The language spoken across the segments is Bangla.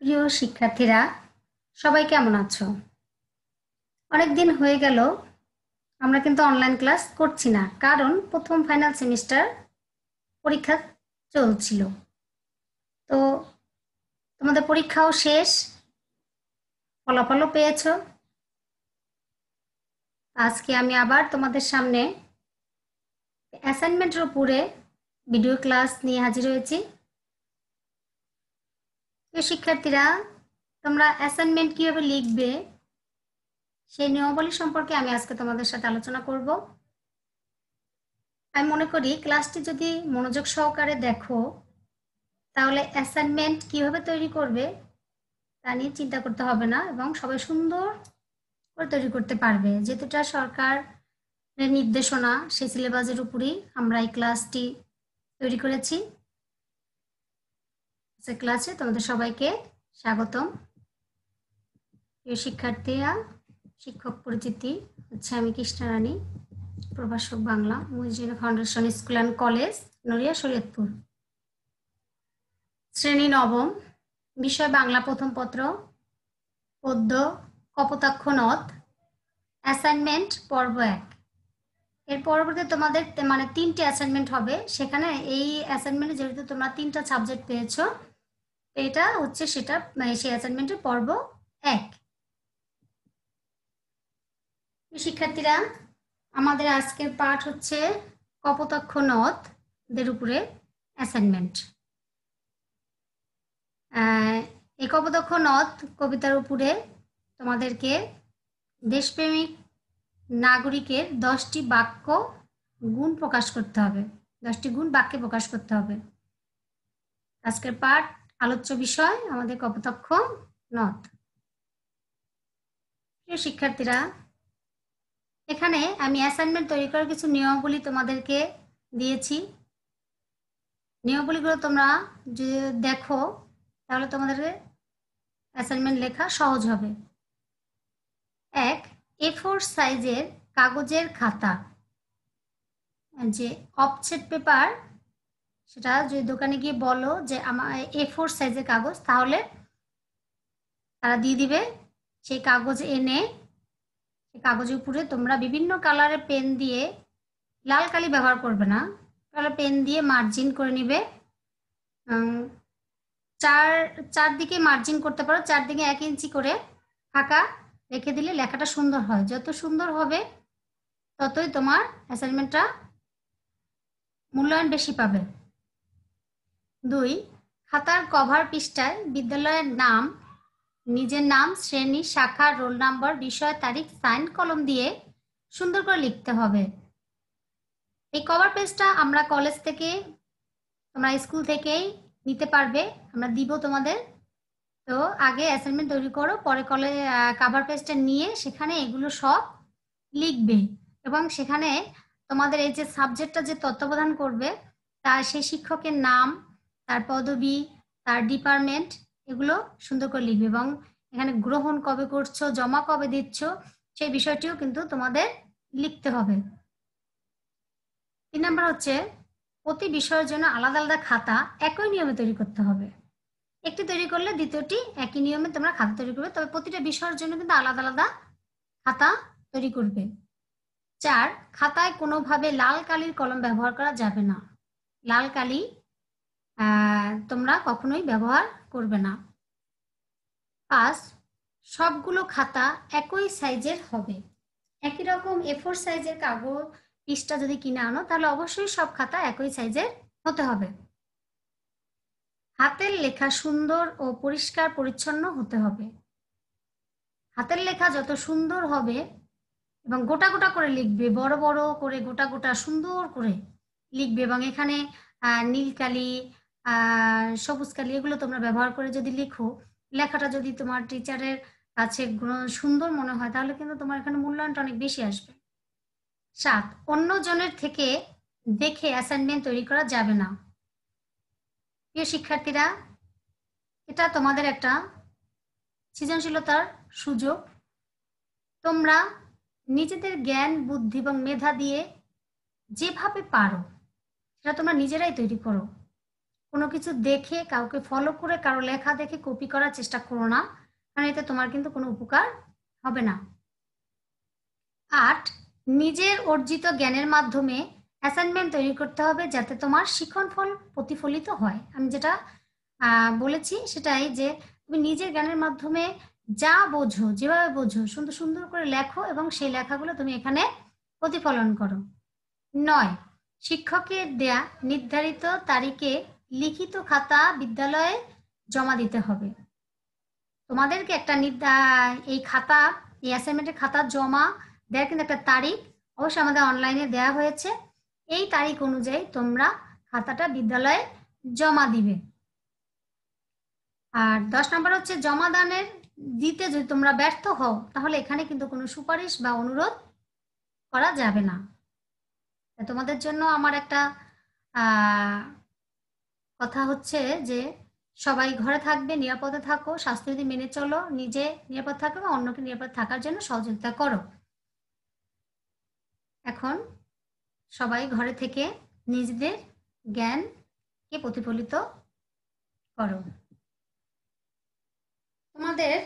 প্রিয় শিক্ষার্থীরা, সবাই কেমন আছো? অনেক দিন হয়ে গেল আমরা কিন্তু অনলাইন ক্লাস করছি না, কারণ প্রথম ফাইনাল সেমিস্টার পরীক্ষা চলছিল। তো তোমাদের পরীক্ষাও শেষ, ফলাফলও পেয়েছো। আজকে আমি আবার তোমাদের সামনে অ্যাসাইনমেন্টের উপরে ভিডিও ক্লাস নিয়ে হাজির হয়েছি। প্রিয় শিক্ষার্থীরা, তোমরা অ্যাসাইনমেন্ট কিভাবে লিখবে সেই নিয়মাবলী সম্পর্কে আমি আজকে তোমাদের সাথে আলোচনা করব। আমি মনে করি ক্লাসটি যদি মনোযোগ সহকারে দেখো, তাহলে অ্যাসাইনমেন্ট কিভাবে তৈরি করবে তা নিয়ে চিন্তা করতে হবে না, এবং সবাই সুন্দর করে তৈরি করতে পারবে। যেহেতুটা সরকারের নির্দেশনা, সেই সিলেবাসের উপরেই আমরা এই ক্লাসটি তৈরি করেছি। সে ক্লাসে তোমাদের সবাইকে স্বাগতম। প্রিয় শিক্ষার্থীরা, শিক্ষক পরিচিতি হচ্ছে আমি কৃষ্ণা রানী, প্রভাষক Bangla, Mohiuddin foundation school and college, Naria Shariatpur. শ্রেণী নবম, বিষয় বাংলা প্রথম পত্র, পদ্য কপোতাক্ষ নদ, অ্যাসাইনমেন্ট পর্ব ১। এর পরবর্তীতে তোমাদের মানে ৩টে অ্যাসাইনমেন্ট হবে। সেখানে এই অ্যাসাইনমেন্টে যেহেতু তোমরা ৩টা সাবজেক্ট পেয়েছো, এটা হচ্ছে সেটা সেই অ্যাসাইনমেন্টের পর্ব ১। শিক্ষার্থীরা, আমাদের আজকের পাঠ হচ্ছে কপোতাক্ষ নদের উপরে অ্যাসাইনমেন্ট। এই কপোতাক্ষ নদ কবিতার উপরে তোমাদেরকে দেশপ্রেমিক নাগরিকের 10টি বাক্য গুণ প্রকাশ করতে হবে, 10টি গুণ বাক্যে প্রকাশ করতে হবে। আজকের পাঠ আলোচ্য বিষয় আমাদের কপোতাক্ষ নদ। প্রিয় শিক্ষার্থীরা, এখানে আমি অ্যাসাইনমেন্ট তৈরি করার কিছু নিয়মাবলী তোমাদেরকে দিয়েছি। নিয়মাবলীগুলো তোমরা যদি দেখো, তাহলে তোমাদের অ্যাসাইনমেন্ট লেখা সহজ হবে। ১, A4 সাইজের কাগজের খাতা, যে অফসেট পেপার, সেটা যদি দোকানে গিয়ে বলো যে আমার A4 সাইজের কাগজ, তাহলে তারা দিয়ে দিবে। সেই কাগজ এনে সেই কাগজের উপরে তোমরা বিভিন্ন কালারের পেন দিয়ে, লাল কালি ব্যবহার করবে না, কালার পেন দিয়ে মার্জিন করে নিবে। চারদিকে মার্জিন করতে পারো, চারদিকে 1 ইঞ্চি করে ফাঁকা রেখে দিলে লেখাটা সুন্দর হয়। যত সুন্দর হবে ততই তোমার অ্যাসাইনমেন্টটা মূল্যায়ন বেশি পাবে। ২, খাতার কভার পৃষ্ঠায় বিদ্যালয়ের নাম, নিজের নাম, শ্রেণী, শাখা, রোল নাম্বার, বিষয়, তারিখ, সাইন কলম দিয়ে সুন্দর করে লিখতে হবে। এই কভার পেজটা আমরা কলেজ থেকে, তোমরা স্কুল থেকেই নিতে পারবে, আমরা দিব তোমাদের। তো আগে অ্যাসাইনমেন্ট তৈরি করো, পরে কভার পেজটা নিয়ে সেখানে এগুলো সব লিখবে, এবং সেখানে তোমাদের এই যে সাবজেক্টটা যে তত্ত্বাবধান করবে তার সেই শিক্ষকের নাম, তার পদবি, তার ডিপার্টমেন্ট, এগুলো সুন্দর করে লিখবে, এবং এখানে গ্রহণ কবে করছো, জমা কবে দিচ্ছ, সেই বিষয়টিও কিন্তু তোমাদের লিখতে হবে। ৩ নাম্বার হচ্ছে প্রতি বিষয়ের জন্য আলাদা আলাদা খাতা একই নিয়মে তৈরি করতে হবে। একটি তৈরি করলে দ্বিতীয়টি একই নিয়মে তোমরা খাতা তৈরি করবে, তবে প্রতিটা বিষয়ের জন্য কিন্তু আলাদা আলাদা খাতা তৈরি করবে। ৪, খাতায় কোনোভাবে লাল কালির কলম ব্যবহার করা যাবে না। লাল কালি তোমরা কখনোই ব্যবহার করবে না। ৫, সবগুলো খাতা একই সাইজের হবে। একই রকম A4 সাইজের কাগজ পৃষ্ঠা যদি কিনে আনো, তাহলে অবশ্যই সব খাতা একই সাইজের হতে হবে। হাতের লেখা সুন্দর ও পরিষ্কার পরিচ্ছন্ন হতে হবে। হাতের লেখা যত সুন্দর হবে এবং গোটা গোটা করে লিখবে, বড় বড় করে গোটা গোটা সুন্দর করে লিখবে, এবং এখানে নীল কালি, সবুজ কালি, এগুলো তোমরা ব্যবহার করে যদি লিখো, লেখাটা যদি তোমার টিচারের কাছে সুন্দর মনে হয়, তাহলে কিন্তু তোমার এখানে মূল্যায়নটা অনেক বেশি আসবে। ৭, অন্য জনের থেকে দেখে অ্যাসাইনমেন্ট তৈরি করা যাবে না। প্রিয় শিক্ষার্থীরা, এটা তোমাদের একটা সৃজনশীলতার সুযোগ। তোমরা নিজেদের জ্ঞান, বুদ্ধি এবং মেধা দিয়ে যেভাবে পারো সেটা তোমরা নিজেরাই তৈরি করো। কোনো কিছু দেখে কাউকে ফলো করে কারো লেখা দেখে কপি করার চেষ্টা করো না, কারণ এতে তোমার কিন্তু কোনো উপকার হবে না। 8, নিজের অর্জিত জ্ঞানের মাধ্যমে অ্যাসাইনমেন্ট তৈরি করতে হবে যাতে তোমার শিক্ষণফল প্রতিফলিত হয়। আমি যেটা বলেছি সেটাই, যে তুমি নিজের জ্ঞানের মাধ্যমে যা বোঝো, যেভাবে বোঝো, সুন্দর সুন্দর করে লেখো এবং সেই লেখাগুলো তুমি এখানে প্রতিফলন করো। 9, শিক্ষকের দেয়া নির্ধারিত তারিখে লিখিত খাতা বিদ্যালয়ে জমা দিতে হবে। তোমাদেরকে একটা এই খাতা, এই অ্যাসাইনমেন্টের খাতা জমা দেওয়ার কিন্তু একটা তারিখ অবশ্যই আমাদের অনলাইনে দেওয়া হয়েছে। এই তারিখ অনুযায়ী তোমরা খাতাটা বিদ্যালয়ে জমা দিবে। আর 10 নম্বর হচ্ছে জমা দানের দিতে যদি তোমরা ব্যর্থ হও তাহলে এখানে কিন্তু কোনো সুপারিশ বা অনুরোধ করা যাবে না। তোমাদের জন্য আমার একটা কথা হচ্ছে যে সবাই ঘরে থাকবে, নিরাপদে থাকো, স্বাস্থ্যবিধি মেনে চলো, নিজে নিরাপদ থাকো এবং অন্যকে নিরাপদ থাকার জন্য সহযোগিতা করো। এখন সবাই ঘরে থেকে নিজেদের জ্ঞানকে প্রতিফলিত করো। তোমাদের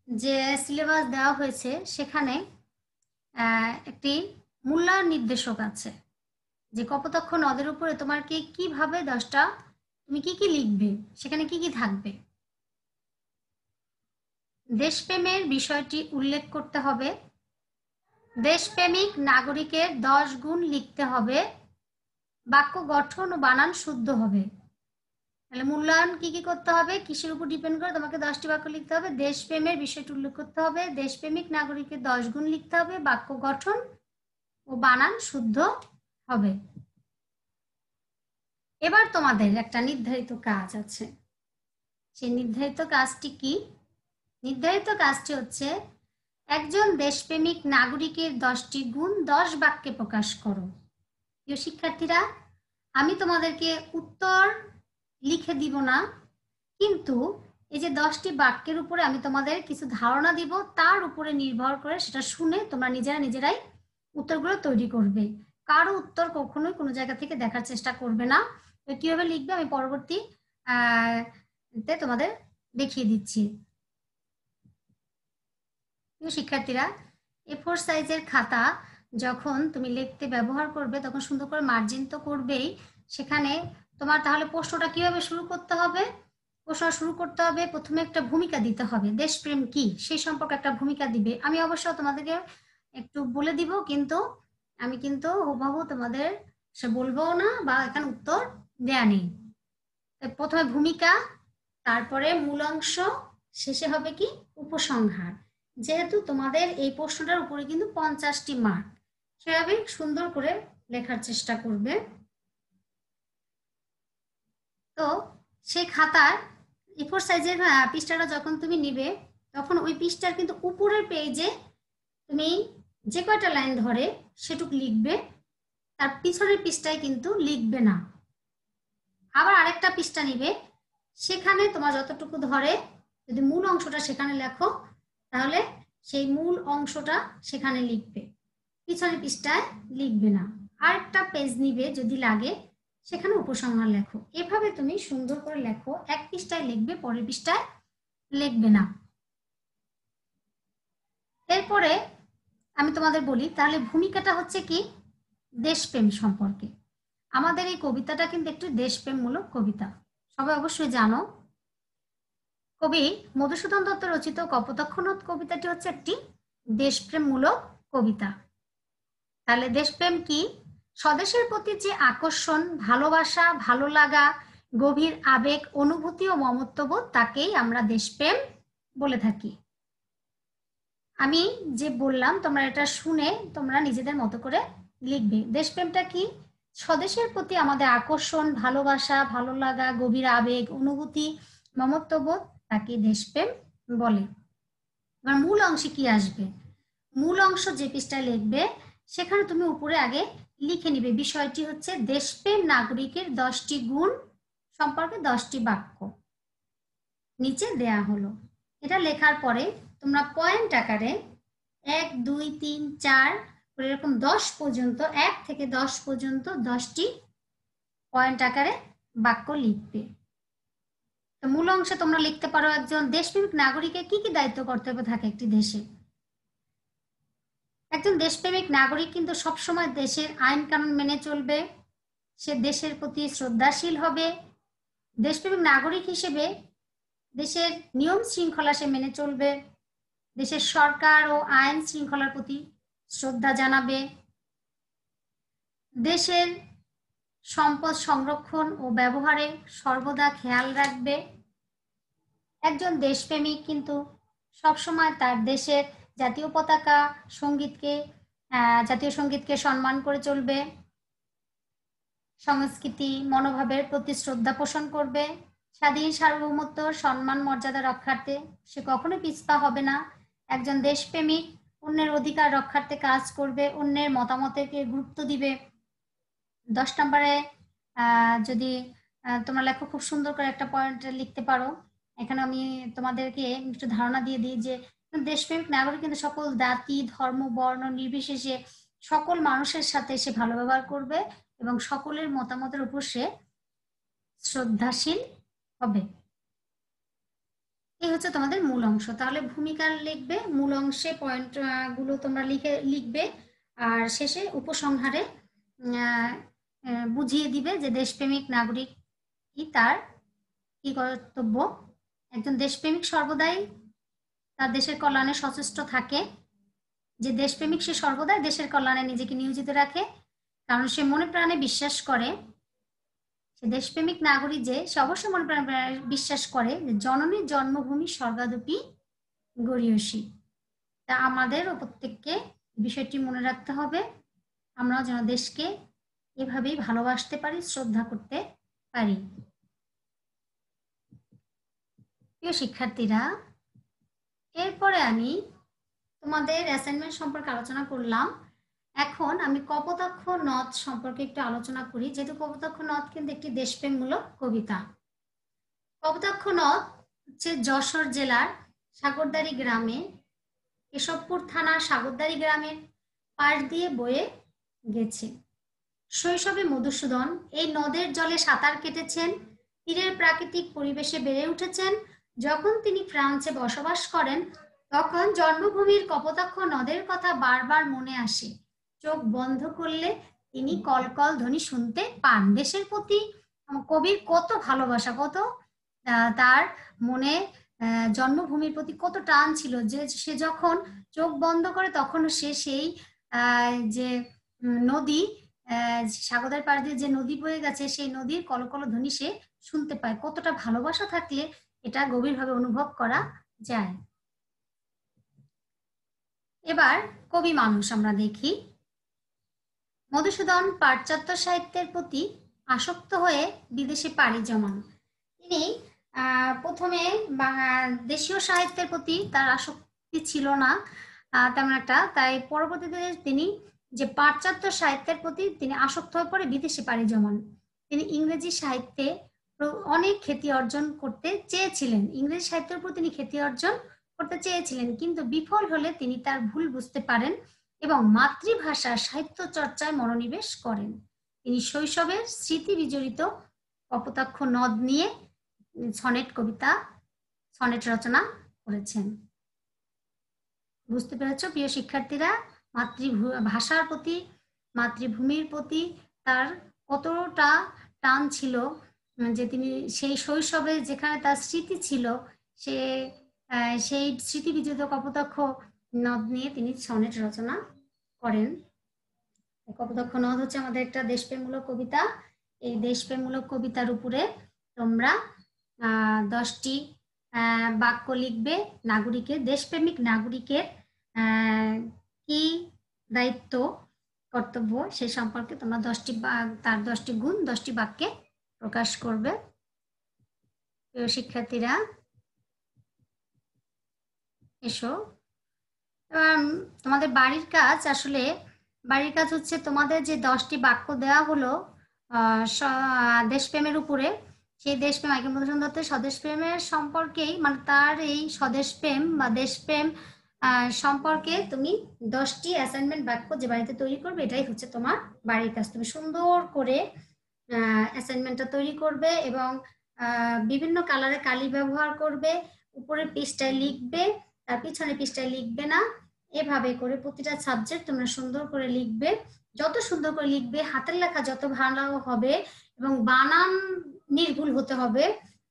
যে সিলেবাস দেওয়া হয়েছে সেখানে একটি মূল্যায়ন নির্দেশক আছে, যে কপোতাক্ষ নদের উপরে তোমাকে কিভাবে 10টা তুমি কি লিখবে, সেখানে কি থাকবে। দেশপ্রেমের বিষয়টি উল্লেখ করতে হবে, দেশপ্রেমিক নাগরিকের 10 গুণ লিখতে হবে, বাক্য গঠন ও বানান শুদ্ধ হবে। তাহলে মূল্যায়ন কি করতে হবে, কিসের উপর ডিপেন্ড করে, তোমাকে 10টি বাক্য লিখতে হবে, দেশপ্রেমের বিষয়টি উল্লেখ করতে হবে, দেশপ্রেমিক নাগরিকের 10 গুণ লিখতে হবে, বাক্য গঠন ও বানান শুদ্ধ হবে। এবার তোমাদের একটা নির্ধারিত কাজ আছে, সেই নির্ধারিত কাজটি কি? নির্ধারিত কাজটি হচ্ছে একজন দেশপ্রেমিক নাগরিকের 10টি গুণ 10 বাক্যে প্রকাশ করো। প্রিয় শিক্ষার্থীরা, আমি তোমাদেরকে উত্তর লিখে দিব না, কিন্তু এই যে 10টি বাক্যের উপরে আমি তোমাদের কিছু ধারণা দিব, তার উপরে নির্ভর করে সেটা শুনে তোমরা নিজেরাই উত্তরগুলো তৈরি করবে। কারো উত্তর কখনোই কোনো জায়গা থেকে দেখার চেষ্টা করবে না। কিভাবে লিখবে আমি পরবর্তী তোমাদের দেখিয়ে দিচ্ছি। শিক্ষার্থীরা, A4 সাইজের খাতা যখন তুমি লিখতে ব্যবহার করবে তখন সুন্দর করে মার্জিন তো করবেই, সেখানে তোমার তাহলে প্রশ্নটা কিভাবে শুরু করতে হবে? প্রশ্ন শুরু করতে হবে, প্রথমে একটা ভূমিকা দিতে হবে, দেশপ্রেম কি সেই সম্পর্কে একটা ভূমিকা দিবে। আমি অবশ্য তোমাদেরকে একটু বলে দিব, কিন্তু আমি কিন্তু হুবহু তোমাদের সে বলবো না বা এখানে উত্তর দেয়া নেই। প্রথমে ভূমিকা, তারপরে মূল অংশ, শেষে হবে কি উপসংহার। যেহেতু তোমাদের এই প্রশ্নটার উপরে কিন্তু 50টি মার্ক, সেভাবে সুন্দর করে লেখার চেষ্টা করবে। তো সেই খাতার A4 সাইজের পৃষ্ঠাটা যখন তুমি নিবে তখন ওই পৃষ্ঠার কিন্তু উপরের পেজে তুমি যে কয়টা লাইন ধরে সেটুকু লিখবে, তার পিছনের পৃষ্ঠায় কিন্তু লিখবে না। আবার আরেকটা পৃষ্ঠা নিবে, সেখানে তোমার যতটুকু ধরে যদি মূল অংশটা সেখানে লেখো তাহলে সেই মূল অংশটা সেখানে লিখবে, পিছনের পৃষ্ঠায় লিখবে না। আরেকটা পেজ নিবে যদি লাগে, সেখানে উপসংহার লেখো। এভাবে তুমি সুন্দর করে লেখো, এক পৃষ্ঠায় লিখবে, পরের পৃষ্ঠায় লিখবে না। এরপরে আমি তোমাদের বলি, তাহলে ভূমিকাটা হচ্ছে কি দেশপ্রেম সম্পর্কে। আমাদের এই কবিতাটা কিন্তু একটি দেশপ্রেমমূলক কবিতা, সবাই অবশ্যই জানো। কবি মধুসূদন দত্ত রচিত কপোতাক্ষ নদ কবিতাটি হচ্ছে একটি দেশপ্রেমমূলক কবিতা। তাহলে দেশপ্রেম কি? স্বদেশের প্রতি যে আকর্ষণ, ভালোবাসা, ভালো লাগা, গভীর আবেগ, অনুভূতি ও মমত্ববোধ, তাকেই আমরা দেশপ্রেম বলে থাকি। আমি যে বললাম তোমরা এটা শুনে তোমরা নিজেদের মতো করে লিখবে। দেশপ্রেমটা কি? স্বদেশের প্রতি আমাদের আকর্ষণ, ভালোবাসা, ভালো লাগা, গভীর আবেগ, অনুভূতি, মমত্ববোধ, তাকে দেশপ্রেম বলে। এবার মূল অংশে কি আসবে? মূল অংশ যে পৃষ্ঠায় লিখবে সেখানে তুমি উপরে আগে লিখে নিবে, বিষয়টি হচ্ছে দেশপ্রেম নাগরিকের 10টি গুণ সম্পর্কে 10টি বাক্য নিচে দেয়া হলো। এটা লেখার পরে তোমরা পয়েন্ট আকারে 1, 2, 3, 4 এরকম 10 পর্যন্ত, 1 থেকে 10 পর্যন্ত 10টি পয়েন্ট আকারে বাক্য লিখবে। তো মূল অংশে তোমরা লিখতে পারো একজন দেশপ্রেমিক নাগরিকের কি কি দায়িত্ব কর্তব্য থাকে একটি দেশে। একজন দেশপ্রেমিক নাগরিক কিন্তু সবসময় দেশের আইন কানুন মেনে চলবে, সে দেশের প্রতি শ্রদ্ধাশীল হবে, দেশপ্রেমিক নাগরিক হিসেবে দেশের নিয়ম শৃঙ্খলা সে মেনে চলবে, দেশের সরকার ও আইন শৃঙ্খলার প্রতি শ্রদ্ধা জানাবে, দেশের সম্পদ সংরক্ষণ ও ব্যবহারে সর্বদা খেয়াল রাখবে। একজন দেশপ্রেমিক কিন্তু সবসময় তার দেশের জাতীয় পতাকা জাতীয় সঙ্গীতকে সম্মান করে চলবে, সংস্কৃতি মনোভাবের প্রতি শ্রদ্ধা পোষণ করবে, স্বাধীন সার্বভৌমত্ব সম্মান মর্যাদা রক্ষার্থে সে কখনো পিছপা হবে না। একজন দেশপ্রেমিক অন্যের অধিকার রক্ষার্থে কাজ করবে, অন্যের মতামতকে গুরুত্ব দিবে। 10 নম্বরে যদি তোমরা লেখো, খুব সুন্দর করে একটা পয়েন্ট লিখতে পারো। এখানে আমি তোমাদেরকে একটু ধারণা দিয়ে দিই যে দেশপ্রেমিক নাগরিক কিন্তু সকল জাতি ধর্ম বর্ণ নির্বিশেষে সকল মানুষের সাথে সে ভালো ব্যবহার করবে এবং সকলের মতামতের উপর সে শ্রদ্ধাশীল হবে। এই হচ্ছে তোমাদের মূল অংশ। তাহলে ভূমিকা লিখবে, মূল অংশে পয়েন্ট গুলো তোমরা লিখবে, আর শেষে উপসংহারে বুঝিয়ে দিবে যে দেশপ্রেমিক নাগরিক কি তার কি কর্তব্য। একজন দেশপ্রেমিক সর্বদাই তার দেশের কল্যাণে সচেষ্ট থাকে, যে দেশপ্রেমিক সে সর্বদাই দেশের কল্যাণে নিজেকে নিয়োজিত রাখে, কারণ সে মনে প্রাণে বিশ্বাস করে, সে দেশপ্রেমিক নাগরিক যে সে অবশ্যই মনে প্রাণে বিশ্বাস করে যে জননীর জন্মভূমি স্বর্গাদপি গরীয়সী। তা আমাদের প্রত্যেককে বিষয়টি মনে রাখতে হবে, আমরাও যেন দেশকে এভাবেই ভালোবাসতে পারি, শ্রদ্ধা করতে পারি। প্রিয় শিক্ষার্থীরা, এরপরে আমি তোমাদের অ্যাসাইনমেন্ট সম্পর্কে আলোচনা করলাম। এখন আমি কপোতাক্ষ নদ সম্পর্কে একটু আলোচনা করি, যেহেতু কপোতাক্ষ নদ কিন্তু একটি দেশপ্রেমমূলক কবিতা। কপোতাক্ষ নদ হচ্ছে যশোর জেলার সাগরদাড়ি গ্রামে, কেশবপুর থানার সাগরদাড়ি গ্রামের পাশ দিয়ে বয়ে গেছে। শৈশবে মধুসূদন এই নদের জলে সাঁতার কেটেছেন, তীরের প্রাকৃতিক পরিবেশে বেড়ে উঠেছেন। যখন তিনি ফ্রান্সে বসবাস করেন তখন জন্মভূমির কপোতাক্ষ নদের কথা বারবার মনে আসে। চোখ বন্ধ করলে তিনি কলকল ধ্বনি শুনতে পান। দেশের প্রতি কবির কত ভালোবাসা, কত তার মনে জন্মভূমির প্রতি কত টান ছিল, যে সে যখন চোখ বন্ধ করে তখন সে সেই যে নদী সাগরের পাড় দিয়ে যে নদী বয়ে গেছে সেই নদীর কলকল ধ্বনি সে শুনতে পায়। কতটা ভালোবাসা থাকলে এটা গভীরভাবে অনুভব করা যায়। এবার কবি মানুষ আমরা দেখি। মধুসূদন পাশ্চাত্য সাহিত্যের প্রতি আসক্ত হয়ে বিদেশে পাড়ি জমান। তিনি প্রথমে দেশীয় সাহিত্যের প্রতি তার আসক্তি ছিল না তেমন একটা, তাই পরবর্তীতে তিনি যে পাশ্চাত্য সাহিত্যের প্রতি তিনি আসক্ত হয়ে পড়ে বিদেশে পাড়ি জমান। তিনি ইংরেজি সাহিত্যে অনেক খ্যাতি অর্জন করতে চেয়েছিলেন, ইংরেজি সাহিত্যের উপর তিনি খ্যাতি অর্জন করতে চেয়েছিলেন, কিন্তু বিফল হলে তিনি তার ভুল বুঝতে পারেন এবং মাতৃভাষার সাহিত্য চর্চায় মনোনিবেশ করেন। তিনি শৈশবের স্মৃতি বিজড়িত কপোতাক্ষ নদ নিয়ে সনেট রচনা করেছেন। বুঝতে পেরেছ প্রিয় শিক্ষার্থীরা, মাতৃভাষার প্রতি মাতৃভূমির প্রতি তার কতটা টান ছিল, যে তিনি সেই শৈশবে যেখানে তার স্মৃতি ছিল সেই স্মৃতি বিজড়িত কপোতাক্ষ নদ নিয়ে তিনি সনেট রচনা করেন। কপোতাক্ষ নদ হচ্ছে আমাদের একটা দেশপ্রেমমূলক কবিতা। এই দেশপ্রেমমূলক কবিতার উপরে তোমরা 10টি বাক্য লিখবে। দেশপ্রেমিক নাগরিকের কি দায়িত্ব কর্তব্য সে সম্পর্কে তোমরা তার 10টি গুণ 10টি বাক্যে প্রকাশ করবে। প্রিয় শিক্ষার্থীরা এসো, তোমাদের বাড়ির কাজ হচ্ছে তোমাদের যে 10টি বাক্য দেওয়া হলো দেশপ্রেমের উপরে, সেই দেশপ্রেম আগে মধুসূদন দত্তের স্বদেশপ্রেমের সম্পর্কেই, মানে তার এই স্বদেশপ্রেম বা দেশপ্রেম সম্পর্কে তুমি 10টি অ্যাসাইনমেন্ট বাক্য যে বাড়িতে তৈরি করবে, এটাই হচ্ছে তোমার বাড়ির কাজ। তুমি সুন্দর করে অ্যাসাইনমেন্টটা তৈরি করবে এবং বিভিন্ন কালারে কালি ব্যবহার করবে, উপরের পৃষ্ঠায় লিখবে, তার পিছনের পৃষ্ঠায় লিখবে না। এভাবে করে প্রতিটা সাবজেক্ট তোমরা সুন্দর করে লিখবে। যত সুন্দর করে লিখবে, হাতের লেখা যত ভালো হবে এবং বানান নির্ভুল হতে হবে,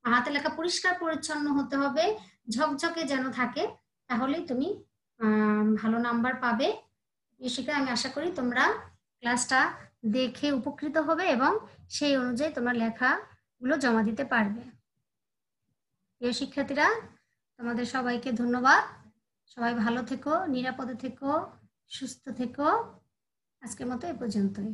হাতের লেখা পরিষ্কার পরিচ্ছন্ন হতে হবে, ঝকঝকে যেন থাকে, তাহলেই তুমি ভালো নাম্বার পাবে। শিখে আমি আশা করি তোমরা ক্লাসটা দেখে উপকৃত হবে এবং সেই অনুযায়ী তোমরা লেখাগুলো জমা দিতে পারবে। প্রিয় শিক্ষার্থীরা, তোমাদের সবাইকে ধন্যবাদ। সবাই ভালো থেকো, নিরাপদে থেকো, সুস্থ থেকো। আজকের মতো এ পর্যন্তই।